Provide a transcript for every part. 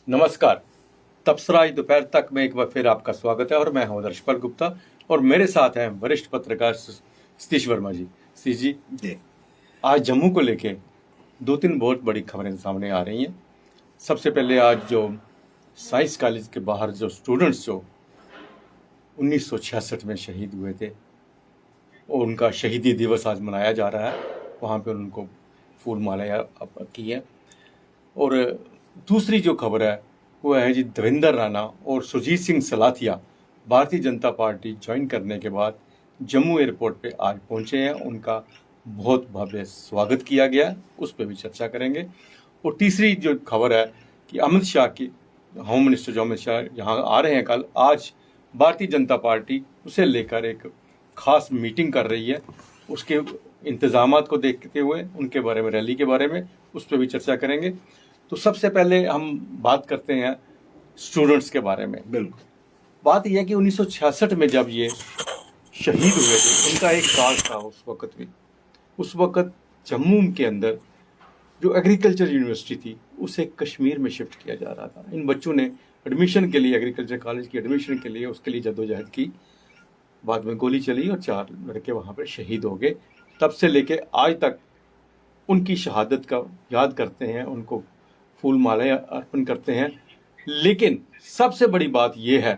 नमस्कार। तपसराई दोपहर तक में एक बार फिर आपका स्वागत है और मैं हूं दर्शपाल गुप्ता और मेरे साथ हैं वरिष्ठ पत्रकार सतीश वर्मा जी। सतीश जी, आज जम्मू को लेके दो तीन बहुत बड़ी खबरें सामने आ रही हैं। सबसे पहले आज जो साइंस कॉलेज के बाहर जो स्टूडेंट्स जो 1966 में शहीद हुए थे और उनका शहीदी दिवस आज मनाया जा रहा है, वहाँ पे उनको फूल मालाएं की है। और दूसरी जो खबर है वो है जी, देवेंद्र राणा और सुरजीत सिंह सलाथिया भारतीय जनता पार्टी ज्वाइन करने के बाद जम्मू एयरपोर्ट पे आज पहुंचे हैं। उनका बहुत भव्य स्वागत किया गया, उस पर भी चर्चा करेंगे। और तीसरी जो खबर है कि अमित शाह की होम मिनिस्टर जो अमित शाह यहाँ आ रहे हैं कल, आज भारतीय जनता पार्टी उसे लेकर एक खास मीटिंग कर रही है। उसके इंतजामात को देखते हुए उनके बारे में, रैली के बारे में, उस पर भी चर्चा करेंगे। तो सबसे पहले हम बात करते हैं स्टूडेंट्स के बारे में। बिल्कुल, बात यह है कि 1966 में जब ये शहीद हुए थे, उनका एक काल था उस वक्त भी। उस वक्त जम्मू के अंदर जो एग्रीकल्चर यूनिवर्सिटी थी उसे कश्मीर में शिफ्ट किया जा रहा था। इन बच्चों ने एडमिशन के लिए, एग्रीकल्चर कॉलेज की एडमिशन के लिए, उसके लिए जद्दोजहद की। बाद में गोली चली और 4 लड़के वहाँ पर शहीद हो गए। तब से लेके आज तक उनकी शहादत का याद करते हैं, उनको फूल मालाएं अर्पण करते हैं। लेकिन सबसे बड़ी बात यह है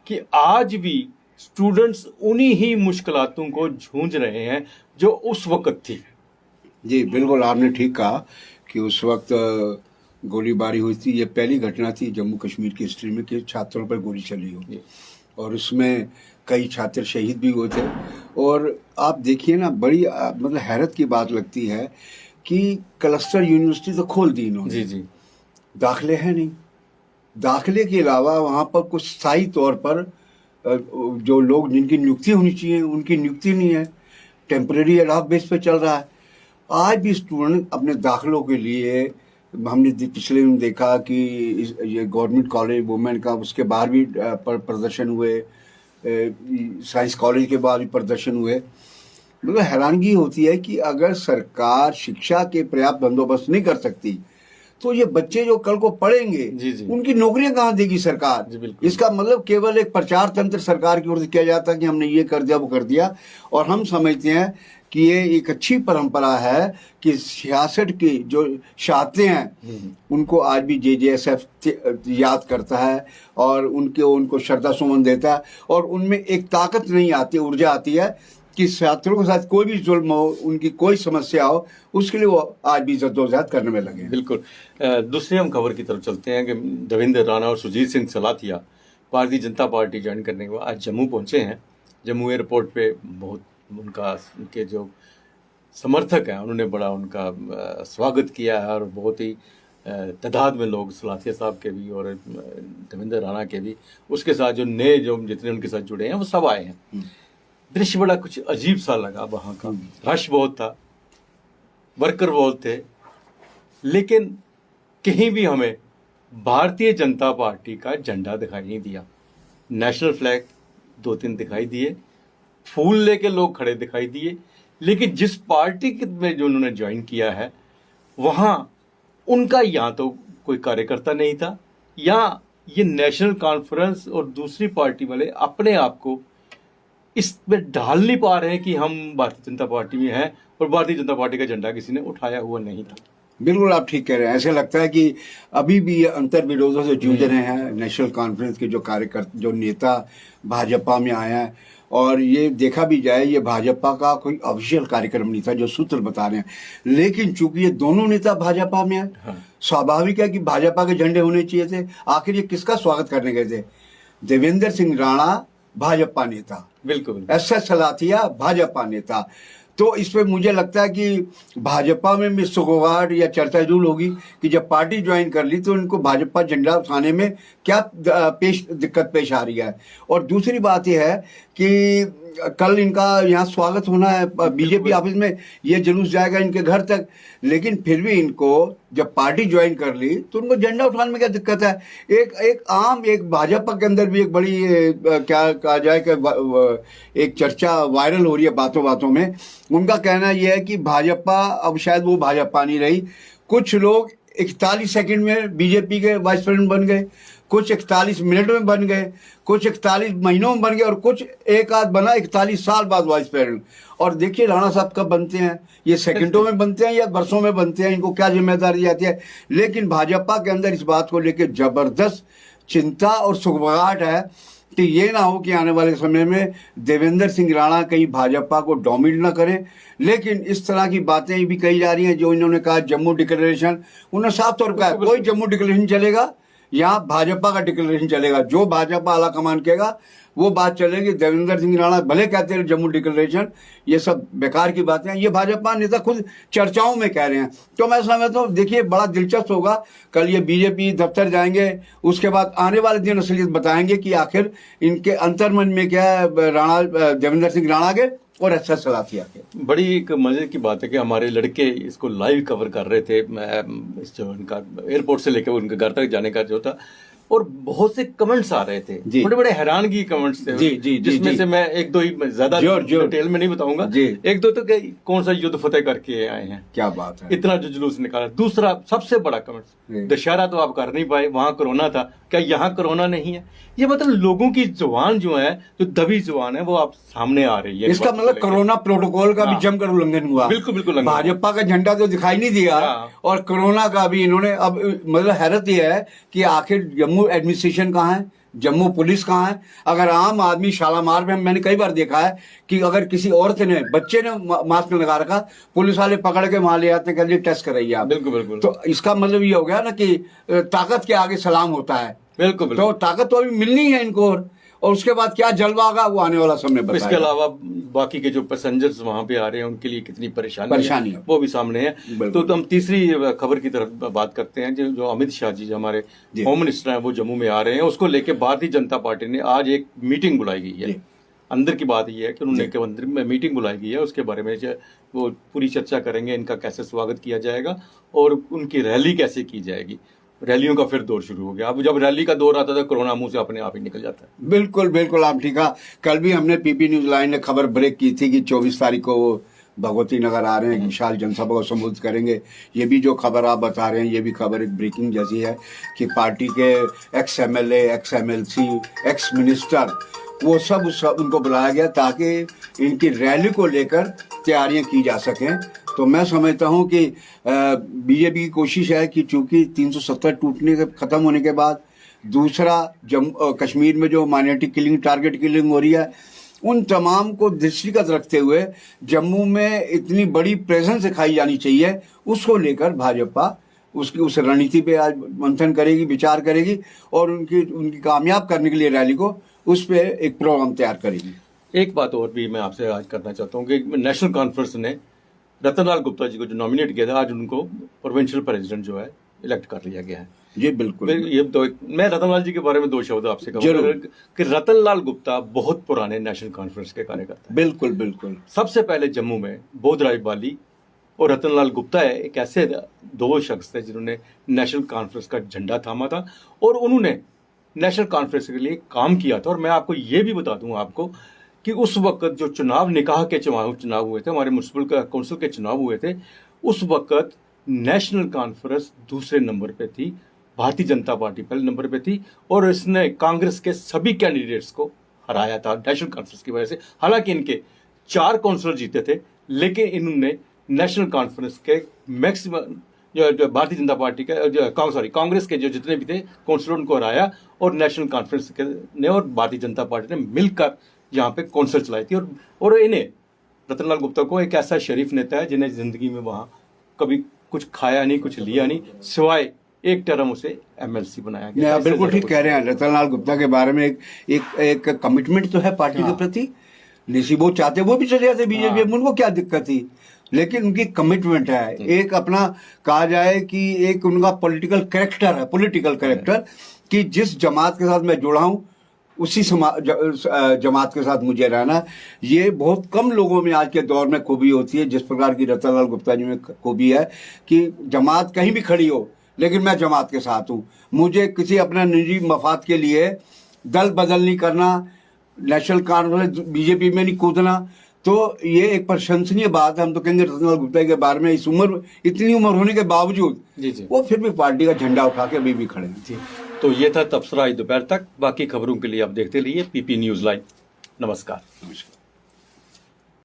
कि आज भी स्टूडेंट्स उन्हीं ही मुश्किलातों को जूझ रहे हैं जो उस वक्त थी। जी बिल्कुल, आपने ठीक कहा कि उस वक्त गोलीबारी हुई थी। ये पहली घटना थी जम्मू कश्मीर की हिस्ट्री में कि छात्रों पर गोली चली हो, और उसमें कई छात्र शहीद भी हुए थे। और आप देखिए ना, बड़ी मतलब हैरत की बात लगती है कि क्लस्टर यूनिवर्सिटी तो खोल दी इन्होंने। जी जी, दाखिले हैं नहीं। दाखिले के अलावा वहाँ पर कुछ स्थायी तौर पर जो लोग जिनकी नियुक्ति होनी चाहिए उनकी नियुक्ति नहीं है। टेम्परेरी एडॉक बेस पे चल रहा है। आज भी स्टूडेंट अपने दाखिलों के लिए, हमने पिछले दिन देखा कि ये गवर्नमेंट कॉलेज वुमेन का, उसके बाहर भी प्रदर्शन हुए, साइंस कॉलेज के बाहर भी प्रदर्शन हुए। मतलब हैरानगी होती है कि अगर सरकार शिक्षा के पर्याप्त बंदोबस्त नहीं कर सकती तो ये बच्चे जो कल को पढ़ेंगे जी जी, उनकी नौकरियां कहाँ देगी सरकार। जी बिल्कुल। इसका मतलब केवल एक प्रचार तंत्र सरकार की ओर से किया जाता है कि हमने ये कर दिया, वो कर दिया। और हम समझते हैं कि ये एक अच्छी परंपरा है कि 66 की जो शहादतें हैं उनको आज भी JJSF याद करता है और उनको श्रद्धा सुमन देता है। और उनमें एक ताकत नहीं आती, ऊर्जा आती है कि छात्रों के साथ कोई भी जुल्म हो, उनकी कोई समस्या हो, उसके लिए वो आज भी जद्दोजहद करने में लगे हैं। बिल्कुल। दूसरी हम खबर की तरफ चलते हैं कि देवेंद्र राणा और सुरजीत सिंह सलाथिया भारतीय जनता पार्टी ज्वाइन करने के बाद आज जम्मू पहुंचे हैं। जम्मू एयरपोर्ट पे बहुत उनके जो समर्थक हैं उन्होंने बड़ा उनका स्वागत किया है। और बहुत ही तादाद में लोग, सलाथिया साहब के भी और देवेंद्र राणा के भी, उसके साथ जो नए जो जितने उनके साथ जुड़े हैं वो सब आए हैं। दृश्य बड़ा कुछ अजीब सा लगा वहाँ का। रश बहुत था, वर्कर बहुत थे, लेकिन कहीं भी हमें भारतीय जनता पार्टी का झंडा दिखाई नहीं दिया। नेशनल फ्लैग 2-3 दिखाई दिए, फूल लेके लोग खड़े दिखाई दिए, लेकिन जिस पार्टी में जो उन्होंने ज्वाइन किया है वहाँ उनका या तो कोई कार्यकर्ता नहीं था, या ये नेशनल कॉन्फ्रेंस और दूसरी पार्टी वाले अपने आप को इसमें ढाल नहीं पा रहे हैं कि हम भारतीय जनता पार्टी में हैं और भारतीय जनता पार्टी का झंडा किसी ने उठाया हुआ नहीं था। बिल्कुल, आप ठीक कह रहे हैं। ऐसे लगता है कि अभी भी ये अंतर विरोधों से जूझ रहे हैं। नेशनल कॉन्फ्रेंस के जो कार्यकर्ता, जो नेता भाजपा में आए हैं, और ये देखा भी जाए ये भाजपा का कोई ऑफिशियल कार्यक्रम नहीं था जो सूत्र बता रहे हैं, लेकिन चूंकि ये दोनों नेता भाजपा में हैं, स्वाभाविक है कि भाजपा के झंडे होने चाहिए थे। आखिर ये किसका स्वागत करने गए थे? देवेंद्र सिंह राणा भाजपा नेता, बिल्कुल। SS सलाथिया भाजपा नेता। तो इस पे मुझे लगता है कि भाजपा में भी सुगवाट या चर्चा जरूर होगी कि जब पार्टी ज्वाइन कर ली तो इनको भाजपा झंडा उठाने में क्या दिक्कत पेश आ रही है। और दूसरी बात यह है कि कल इनका यहाँ स्वागत होना है बीजेपी ऑफिस में, ये जुलूस जाएगा इनके घर तक, लेकिन फिर भी इनको जब पार्टी ज्वाइन कर ली तो उनको झंडा उठाने में क्या दिक्कत है। एक भाजपा के अंदर भी एक बड़ी क्या कहा जाए कि एक चर्चा वायरल हो रही है बातों बातों में। उनका कहना यह है कि भाजपा अब शायद वो भाजपा नहीं रही। कुछ लोग 41 सेकंड में बीजेपी के वाइस प्रेसिडेंट बन गए, कुछ 41 मिनट में बन गए, कुछ 41 महीनों में बन गए और कुछ एक आध बना 41 साल बाद वाइस प्रेसिडेंट। और देखिए राणा साहब कब बनते हैं, ये सेकंडों में बनते हैं या वर्षों में बनते हैं, इनको क्या जिम्मेदारी आती है। लेकिन भाजपा के अंदर इस बात को लेकर जबरदस्त चिंता और सुगबगाहट है कि ये ना हो कि आने वाले समय में देवेंद्र सिंह राणा कहीं भाजपा को डोमिनेट ना करें। लेकिन इस तरह की बातें भी कही जा रही हैं, जो इन्होंने कहा जम्मू डिक्लेरेशन, उन्होंने साफ तौर पर कहा कोई जम्मू डिक्लेरेशन चलेगा, यहाँ भाजपा का डिक्लेरेशन चलेगा, जो भाजपा आला कमान कहेगा वो बात चलेगी। देवेंद्र सिंह राणा भले कहते हैं जम्मू डिक्लेरेशन, ये सब बेकार की बातें हैं, ये भाजपा नेता खुद चर्चाओं में कह रहे हैं। तो मैं समझता हूँ देखिए बड़ा दिलचस्प होगा, कल ये बीजेपी दफ्तर जाएंगे, उसके बाद आने वाले दिन असलियत बताएंगे कि आखिर इनके अंतर्मन में क्या है देवेंद्र सिंह राणा के और अच्छा सलाथिया के। बड़ी एक मजे की बात है कि हमारे लड़के इसको लाइव कवर कर रहे थे, इस जो उनका एयरपोर्ट से लेकर उनके घर तक जाने का जो था, और बहुत से कमेंट्स आ रहे थे, बड़े बड़े हैरानगी कमेंट्स थे जिसमें से मैं एक दो ही ज्यादा डिटेल में नहीं बताऊंगा, एक दो तो कौन सा युद्ध फतेह करके आए हैं, क्या बात है, इतना जो जुलूस निकाला। दूसरा सबसे बड़ा कमेंट, दशहरा तो आप कर नहीं पाए, वहां कोरोना था, क्या यहाँ कोरोना नहीं है? ये मतलब लोगों की जुबान जो है, जो दबी जुबान है, वो आप सामने आ रही है। इसका मतलब कोरोना प्रोटोकॉल का भी जमकर उल्लंघन हुआ। बिल्कुल बिल्कुल, भाजपा का झंडा तो दिखाई नहीं दिया और कोरोना का भी इन्होंने, अब मतलब हैरत यह है कि आखिर जम्मू एडमिनिस्ट्रेशन कहाँ है, जम्मू पुलिस कहाँ है? अगर आम आदमी शालामार में, मैंने कई बार देखा है कि अगर किसी औरत ने, बच्चे ने मास्क लगा रखा, पुलिस वाले पकड़ के वहां ले आते हैं, कहते टेस्ट कराइए आप। बिल्कुल बिल्कुल। तो इसका मतलब ये हो गया ना कि ताकत के आगे सलाम होता है। बिल्कुल बिल्कुल। तो ताकत तो अभी मिलनी है इनको, और उसके बाद क्या जलवा होगा वो आने वाला समय बताएगा। इसके अलावा बाकी के जो पैसेंजर्स वहां पे आ रहे हैं उनके लिए कितनी परेशानी है वो भी सामने है। तो हम तीसरी खबर की तरफ बात करते हैं, जो अमित शाह जी जो हमारे होम मिनिस्टर हैं वो जम्मू में आ रहे हैं, उसको लेके भारतीय जनता पार्टी ने आज एक मीटिंग बुलाई गई है। अंदर की बात ये है कि उन्होंने के अंदर में मीटिंग बुलाई गई है, उसके बारे में वो पूरी चर्चा करेंगे, इनका कैसे स्वागत किया जाएगा और उनकी रैली कैसे की जाएगी। रैलियों का फिर दौर शुरू हो गया। अब जब रैली का दौर आता था, कोरोना मुंह से अपने आप ही निकल जाता है। बिल्कुल बिल्कुल, आप ठीक है। कल भी हमने पीपी न्यूज लाइन ने खबर ब्रेक की थी कि 24 तारीख को वो भगवती नगर आ रहे हैं, विशाल जनसभा को संबोधित करेंगे। ये भी जो खबर आप बता रहे हैं, ये भी खबर एक ब्रेकिंग जैसी है कि पार्टी के x MLA, x MLC, ex minister, वो सब उनको बुलाया गया ताकि इनकी रैली को लेकर तैयारियां की जा सकें। तो मैं समझता हूं कि बीजेपी की कोशिश है कि चूंकि 370 टूटने के खत्म होने के बाद दूसरा कश्मीर में जो माइनॉरिटी किलिंग, टारगेट किलिंग हो रही है, उन तमाम को दृष्टिगत रखते हुए जम्मू में इतनी बड़ी प्रेजेंस दिखाई जानी चाहिए, उसको लेकर भाजपा उसकी उस रणनीति पे आज मंथन करेगी, विचार करेगी और उनकी कामयाब करने के लिए रैली को उस पर एक प्रोग्राम तैयार करेगी। एक बात और भी मैं आपसे आज करना चाहता हूँ कि नेशनल कॉन्फ्रेंस ने रतनलाल गुप्ता जी को जो नॉमिनेट किया था, आज उनको प्रोविंशियल प्रेसिडेंट जो है इलेक्ट कर लिया गया है। जी बिल्कुल। ये तो मैं रतनलाल जी के बारे में दो शब्द आपसे कहूँगा कि रतनलाल गुप्ता बहुत पुराने नेशनल कॉन्फ्रेंस के कार्यकर्ता हैं। बिल्कुल बिल्कुल। सबसे पहले जम्मू में बोधराय बाली और रतनलाल गुप्ता है, एक ऐसे दो शख्स थे जिन्होंने नेशनल कॉन्फ्रेंस का झंडा थामा था और उन्होंने नेशनल कॉन्फ्रेंस के लिए काम किया था। और मैं आपको ये भी बता दूं आपको कि उस वक्त जो चुनाव, निकाह के चुनाव हुए थे, हमारे म्युनिसिपल काउंसिल के चुनाव हुए थे, उस वक्त नेशनल कॉन्फ्रेंस दूसरे नंबर पे थी, भारतीय जनता पार्टी पहले नंबर पे थी और इसने कांग्रेस के सभी कैंडिडेट्स को हराया था नेशनल कॉन्फ्रेंस की वजह से। हालांकि इनके 4 काउंसिलर जीते थे, लेकिन इन्होंने नेशनल कॉन्फ्रेंस के मैक्सिमम जो भारतीय जनता पार्टी के कांग्रेस के जो जितने भी थे काउंसिलर, उनको हराया और नेशनल कॉन्फ्रेंस ने और भारतीय जनता पार्टी ने मिलकर यहाँ पे कौंसल चलाई थी। और इन्हें, रतनलाल गुप्ता को, एक ऐसा शरीफ नेता है जिन्हें जिंदगी में वहाँ कभी कुछ खाया नहीं, कुछ लिया नहीं, सिवाय एक टर्म उसे MLC बनाया गया। बिल्कुल ठीक कह रहे हैं। रतनलाल गुप्ता के बारे में एक कमिटमेंट तो है पार्टी के प्रति। वो चाहते वो भी चले जाते बीजेपी में, उनको क्या दिक्कत थी, लेकिन उनकी कमिटमेंट है। एक अपना कहा जाए कि एक उनका पॉलिटिकल कैरेक्टर कि जिस जमात के साथ मैं जुड़ा हूं उसी जमात के साथ मुझे रहना। ये बहुत कम लोगों में आज के दौर में खूबी होती है, जिस प्रकार की रतनलाल गुप्ता जी में खूबी है कि जमात कहीं भी खड़ी हो लेकिन मैं जमात के साथ हूँ। मुझे किसी अपना निजी मफाद के लिए दल बदल नहीं करना, नेशनल कॉन्फ्रेंस बीजेपी में नहीं कूदना। तो ये एक प्रशंसनीय बात है। हम तो कहेंगे रतनलाल गुप्ता के बारे में, इस उम्र, इतनी उम्र होने के बावजूद जी जी वो फिर भी पार्टी का झंडा उठा के अभी भी खड़े हैं। जी। तो ये था तबसरा आज दोपहर तक। बाकी खबरों के लिए आप देखते रहिए पीपी न्यूज़ लाइव। नमस्कार। नमस्कार।